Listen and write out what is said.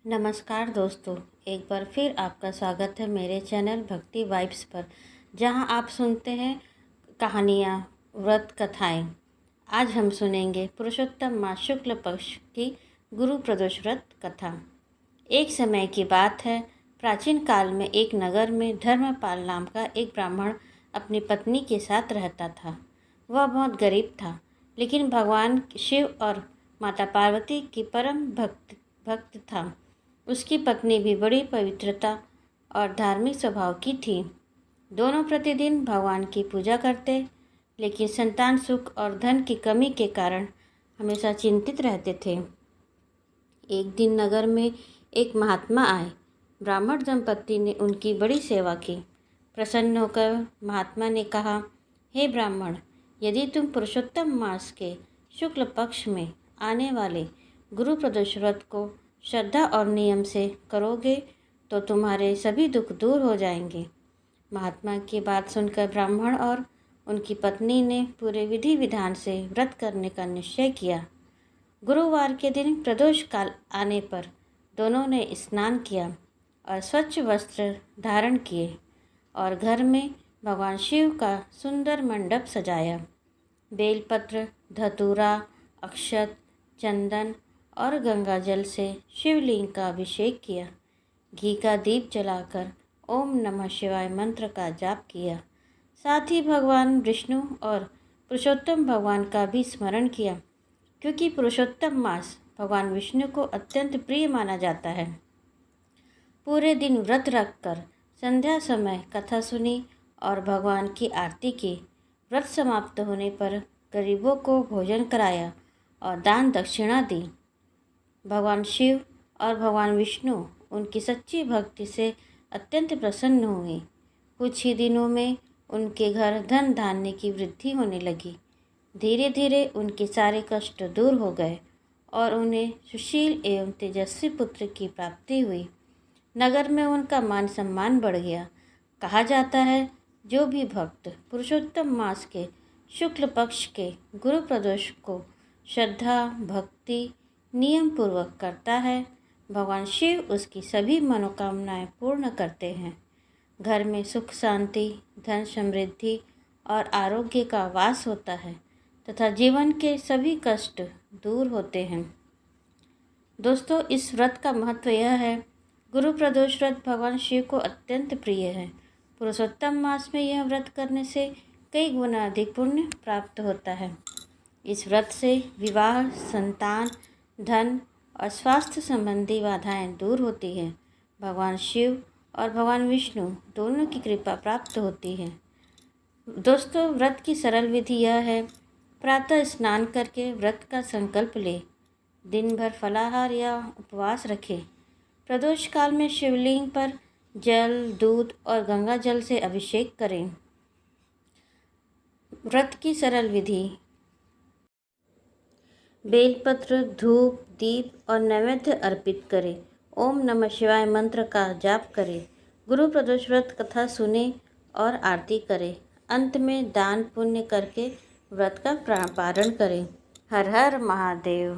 नमस्कार दोस्तों, एक बार फिर आपका स्वागत है मेरे चैनल भक्ति वाइब्स पर, जहां आप सुनते हैं कहानियां, व्रत कथाएं। आज हम सुनेंगे पुरुषोत्तम मास शुक्ल पक्ष की गुरु प्रदोष व्रत कथा। एक समय की बात है, प्राचीन काल में एक नगर में धर्मपाल नाम का एक ब्राह्मण अपनी पत्नी के साथ रहता था। वह बहुत गरीब था, लेकिन भगवान शिव और माता पार्वती की परम भक्त था। उसकी पत्नी भी बड़ी पवित्रता और धार्मिक स्वभाव की थी। दोनों प्रतिदिन भगवान की पूजा करते, लेकिन संतान सुख और धन की कमी के कारण हमेशा चिंतित रहते थे। एक दिन नगर में एक महात्मा आए। ब्राह्मण दंपत्ति ने उनकी बड़ी सेवा की। प्रसन्न होकर महात्मा ने कहा, हे ब्राह्मण, यदि तुम पुरुषोत्तम मास के शुक्ल पक्ष में आने वाले गुरु प्रदोष व्रत को श्रद्धा और नियम से करोगे तो तुम्हारे सभी दुख दूर हो जाएंगे। महात्मा की बात सुनकर ब्राह्मण और उनकी पत्नी ने पूरे विधि विधान से व्रत करने का निश्चय किया। गुरुवार के दिन प्रदोष काल आने पर दोनों ने स्नान किया और स्वच्छ वस्त्र धारण किए और घर में भगवान शिव का सुंदर मंडप सजाया। बेलपत्र, धतूरा, अक्षत, चंदन और गंगा जल से शिवलिंग का अभिषेक किया। घी का दीप जलाकर ओम नमः शिवाय मंत्र का जाप किया। साथ ही भगवान विष्णु और पुरुषोत्तम भगवान का भी स्मरण किया, क्योंकि पुरुषोत्तम मास भगवान विष्णु को अत्यंत प्रिय माना जाता है। पूरे दिन व्रत रखकर संध्या समय कथा सुनी और भगवान की आरती की। व्रत समाप्त होने पर गरीबों को भोजन कराया और दान दक्षिणा दी। भगवान शिव और भगवान विष्णु उनकी सच्ची भक्ति से अत्यंत प्रसन्न हुए। कुछ ही दिनों में उनके घर धन धान्य की वृद्धि होने लगी। धीरे धीरे उनके सारे कष्ट दूर हो गए और उन्हें सुशील एवं तेजस्वी पुत्र की प्राप्ति हुई। नगर में उनका मान सम्मान बढ़ गया। कहा जाता है, जो भी भक्त पुरुषोत्तम मास के शुक्ल पक्ष के गुरु प्रदोष को श्रद्धा भक्ति नियम पूर्वक करता है, भगवान शिव उसकी सभी मनोकामनाएं पूर्ण करते हैं। घर में सुख शांति, धन समृद्धि और आरोग्य का वास होता है तथा जीवन के सभी कष्ट दूर होते हैं। दोस्तों, इस व्रत का महत्व यह है, गुरु प्रदोष व्रत भगवान शिव को अत्यंत प्रिय है। पुरुषोत्तम मास में यह व्रत करने से कई गुना अधिक पुण्य प्राप्त होता है। इस व्रत से विवाह, संतान, धन और स्वास्थ्य संबंधी बाधाएं दूर होती हैं। भगवान शिव और भगवान विष्णु दोनों की कृपा प्राप्त होती है। दोस्तों, व्रत की सरल विधि यह है, प्रातः स्नान करके व्रत का संकल्प ले। दिन भर फलाहार या उपवास रखें। प्रदोष काल में शिवलिंग पर जल, दूध और गंगा जल से अभिषेक करें। व्रत की सरल विधि: बेलपत्र, धूप, दीप और नैवेद्य अर्पित करें। ओम नमः शिवाय मंत्र का जाप करें। गुरु प्रदोष व्रत कथा सुने और आरती करें। अंत में दान पुण्य करके व्रत का पारण करें। हर हर महादेव।